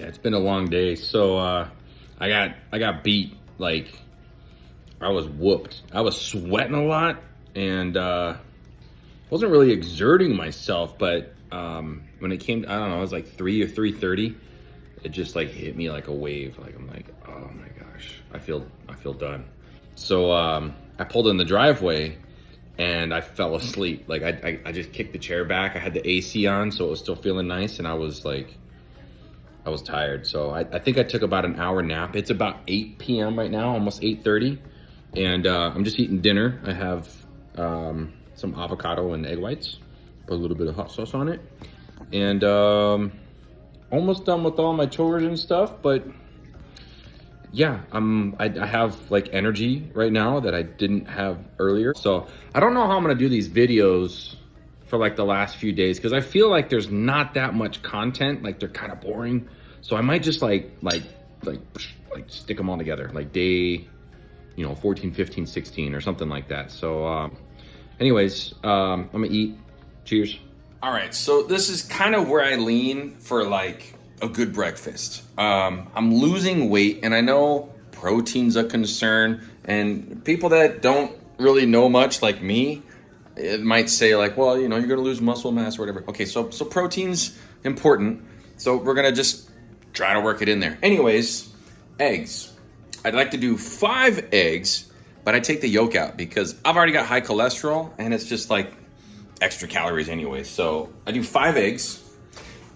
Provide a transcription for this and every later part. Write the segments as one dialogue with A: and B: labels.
A: It's been a long day. So I got beat. Like, I was whooped. I was sweating a lot and wasn't really exerting myself, but when it came, I don't know, it was like 3 or 3:30. It just like hit me like a wave. Like, I'm like, oh my gosh, I feel done. So I pulled in the driveway and I fell asleep. Like, I just kicked the chair back. I had the AC on, so it was still feeling nice, and I was tired. So I think I took about an hour nap. It's about 8 p.m. right now, almost 8:30. And I'm just eating dinner. I have some avocado and egg whites, put a little bit of hot sauce on it. And almost done with all my chores and stuff, but yeah, I have like energy right now that I didn't have earlier. So I don't know how I'm gonna do these videos for like the last few days, because I feel like there's not that much content. Like, they're kind of boring. So I might just like stick them all together, like day, 14, 15, 16 or something like that. So anyways, I'm gonna eat. Cheers. All right, so this is kind of where I lean for like a good breakfast. I'm losing weight, and I know protein's a concern, and people that don't really know much like me, it might say like, well, you're gonna lose muscle mass or whatever. Okay, so protein's important, so we're gonna just try to work it in there. Anyways, eggs. I'd like to do 5 eggs, but I take the yolk out because I've already got high cholesterol, and it's just like extra calories anyway. So I do 5 eggs,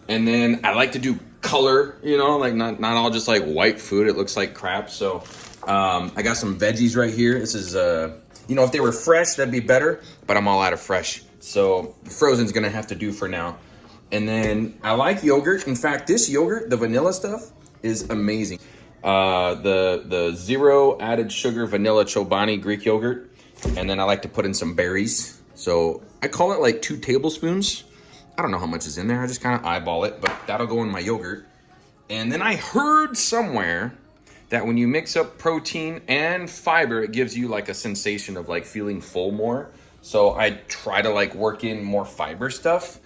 A: and then I like to do color, like not all just like white food. It looks like crap. So I got some veggies right here. This is if they were fresh, that'd be better, but I'm all out of fresh. So frozen's gonna have to do for now. And then I like yogurt. In fact, this yogurt, the vanilla stuff, is amazing. The 0 added sugar vanilla Chobani Greek yogurt. And then I like to put in some berries. So I call it like 2 tablespoons. I don't know how much is in there. I just kind of eyeball it, but that'll go in my yogurt. And then I heard somewhere that when you mix up protein and fiber, it gives you like a sensation of like feeling full more. So I try to like work in more fiber stuff.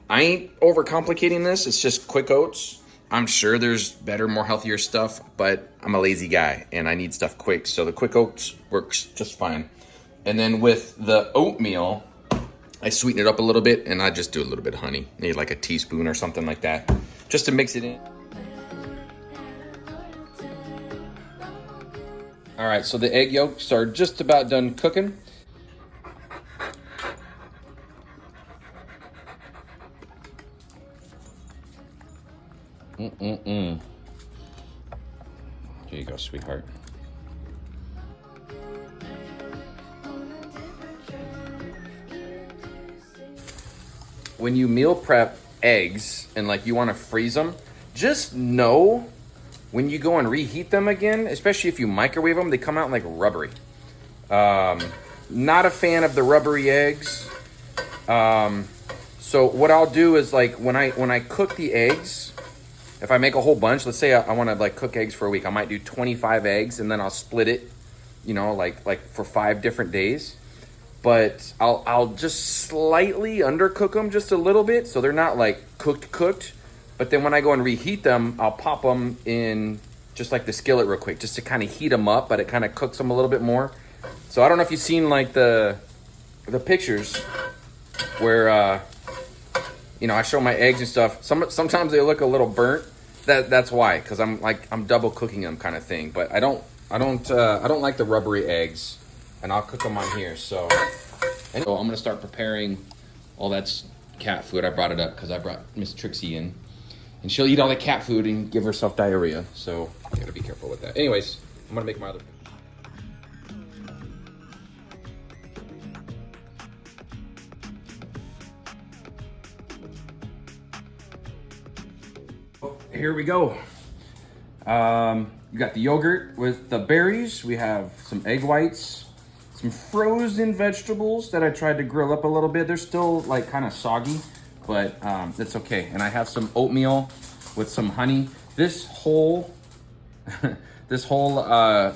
A: I ain't overcomplicating this. It's just quick oats. I'm sure there's better, more healthier stuff, but I'm a lazy guy and I need stuff quick. So the quick oats works just fine. And then with the oatmeal, I sweeten it up a little bit, and I just do a little bit of honey. Maybe like a teaspoon or something like that, just to mix it in. All right, so the egg yolks are just about done cooking. Here you go, sweetheart. When you meal prep eggs and like you want to freeze them, just know when you go and reheat them again, especially if you microwave them, they come out like rubbery. Not a fan of the rubbery eggs. So what I'll do is like when I cook the eggs, if I make a whole bunch, let's say I want to like cook eggs for a week, I might do 25 eggs, and then I'll split it, like for 5 different days. But I'll just slightly undercook them just a little bit, so they're not like cooked. But then when I go and reheat them, I'll pop them in just like the skillet real quick, just to kind of heat them up, but it kind of cooks them a little bit more. So I don't know if you've seen like the pictures where I show my eggs and stuff. Sometimes they look a little burnt. That's why, because I'm double cooking them kind of thing. But I don't like the rubbery eggs. And I'll cook them on here. So I'm gonna start preparing all that cat food. I brought it up because I brought Miss Trixie in, and she'll eat all the cat food and give herself diarrhea. So I gotta be careful with that. Anyways, I'm gonna make my other. Here we go. You got the yogurt with the berries. We have some egg whites. Some frozen vegetables that I tried to grill up a little bit. They're still like kind of soggy, but that's okay. And I have some oatmeal with some honey. This whole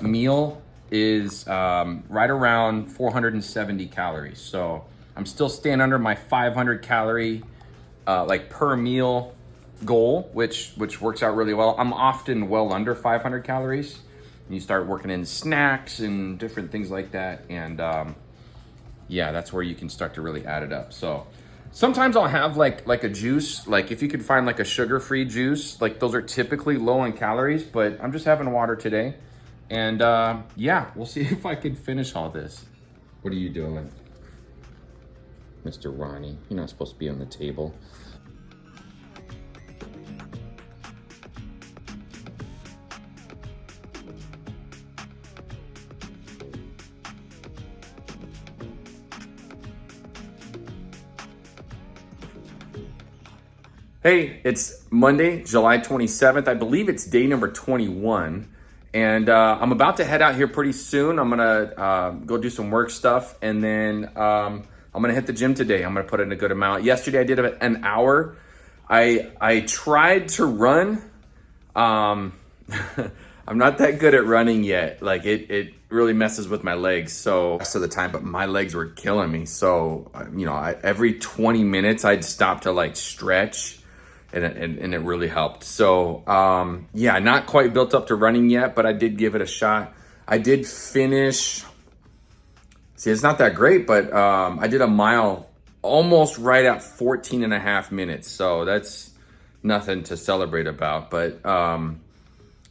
A: meal is right around 470 calories. So I'm still staying under my 500 calorie like per meal goal, which works out really well. I'm often well under 500 calories. You start working in snacks and different things like that, and yeah, that's where you can start to really add it up. So sometimes I'll have like a juice, like if you could find like a sugar-free juice, like those are typically low in calories, but I'm just having water today. And yeah, we'll see if I can finish all this. What are you doing, Mr. Ronnie? You're not supposed to be on the table. Hey, it's Monday, July 27th. I believe it's day number 21. And I'm about to head out here pretty soon. I'm gonna go do some work stuff, and then I'm gonna hit the gym today. I'm gonna put in a good amount. Yesterday I did an hour. I tried to run. I'm not that good at running yet. Like it really messes with my legs. So most of the time, but my legs were killing me. So you know, every 20 minutes I'd stop to like stretch. And it really helped. So yeah, not quite built up to running yet, but I did give it a shot. I did finish, see, it's not that great, but I did a mile almost right at 14 and a half minutes. So that's nothing to celebrate about, but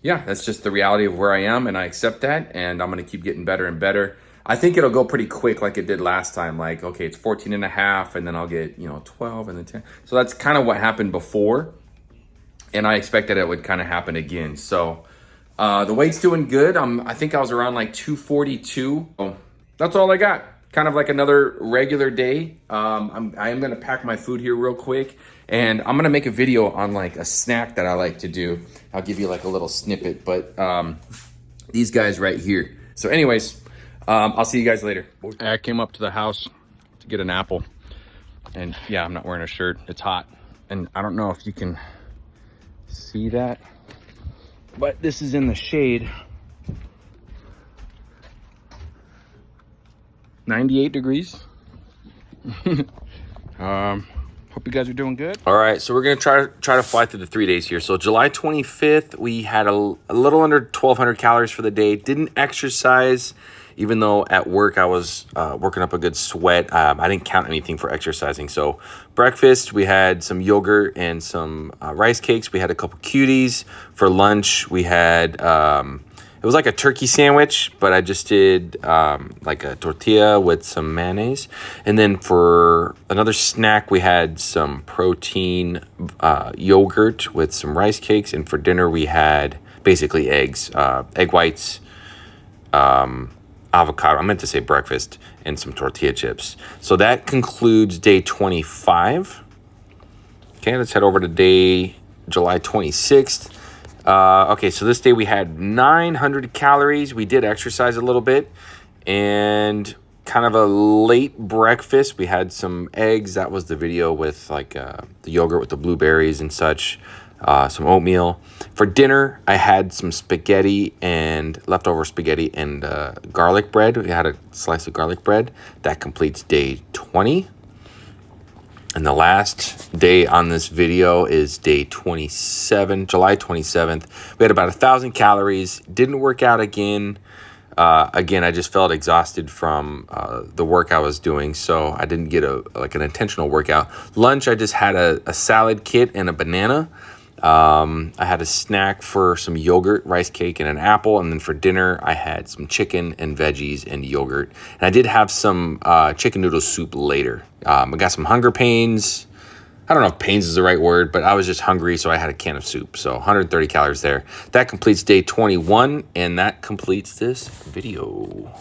A: yeah, that's just the reality of where I am, and I accept that, and I'm gonna keep getting better and better. I think it'll go pretty quick like it did last time. Like, okay, it's 14 and a half, and then I'll get, 12 and then 10. So that's kind of what happened before. And I expect that it would kind of happen again. So the weight's doing good. I think I was around like 242. So that's all I got. Kind of like another regular day. I am gonna pack my food here real quick, and I'm gonna make a video on like a snack that I like to do. I'll give you like a little snippet, but these guys right here. So anyways, I'll see you guys later. I came up to the house to get an apple, and yeah, I'm not wearing a shirt. It's hot, and I don't know if you can see that, but this is in the shade. 98 degrees. Hope you guys are doing good. All right, so we're gonna try to fly through the 3 days here. So July 25th, we had a little under 1,200 calories for the day. Didn't exercise, even though at work I was working up a good sweat. I didn't count anything for exercising. So breakfast, we had some yogurt and some rice cakes. We had a couple cuties. For lunch, we had, it was like a turkey sandwich, but I just did like a tortilla with some mayonnaise. And then for another snack, we had some protein yogurt with some rice cakes. And for dinner, we had basically eggs, egg whites, avocado, I meant to say breakfast, and some tortilla chips. So that concludes day 25. Okay, let's head over to day July 26th. Okay, so this day we had 900 calories. We did exercise a little bit, and kind of a late breakfast. We had some eggs. That was the video with like the yogurt with the blueberries and such. Some oatmeal. For dinner, I had some spaghetti and leftover spaghetti and garlic bread. We had a slice of garlic bread. That completes day 20. And the last day on this video is day 27, July 27th. We had about 1,000 calories. Didn't work out again. Again, I just felt exhausted from the work I was doing, so I didn't get an intentional workout. Lunch, I just had a salad kit and a banana. I had a snack for some yogurt, rice cake, and an apple. And then for dinner, I had some chicken and veggies and yogurt. And I did have some chicken noodle soup later. I got some hunger pains. I don't know if pains is the right word, but I was just hungry, so I had a can of soup. So 130 calories there. That completes day 21, and that completes this video.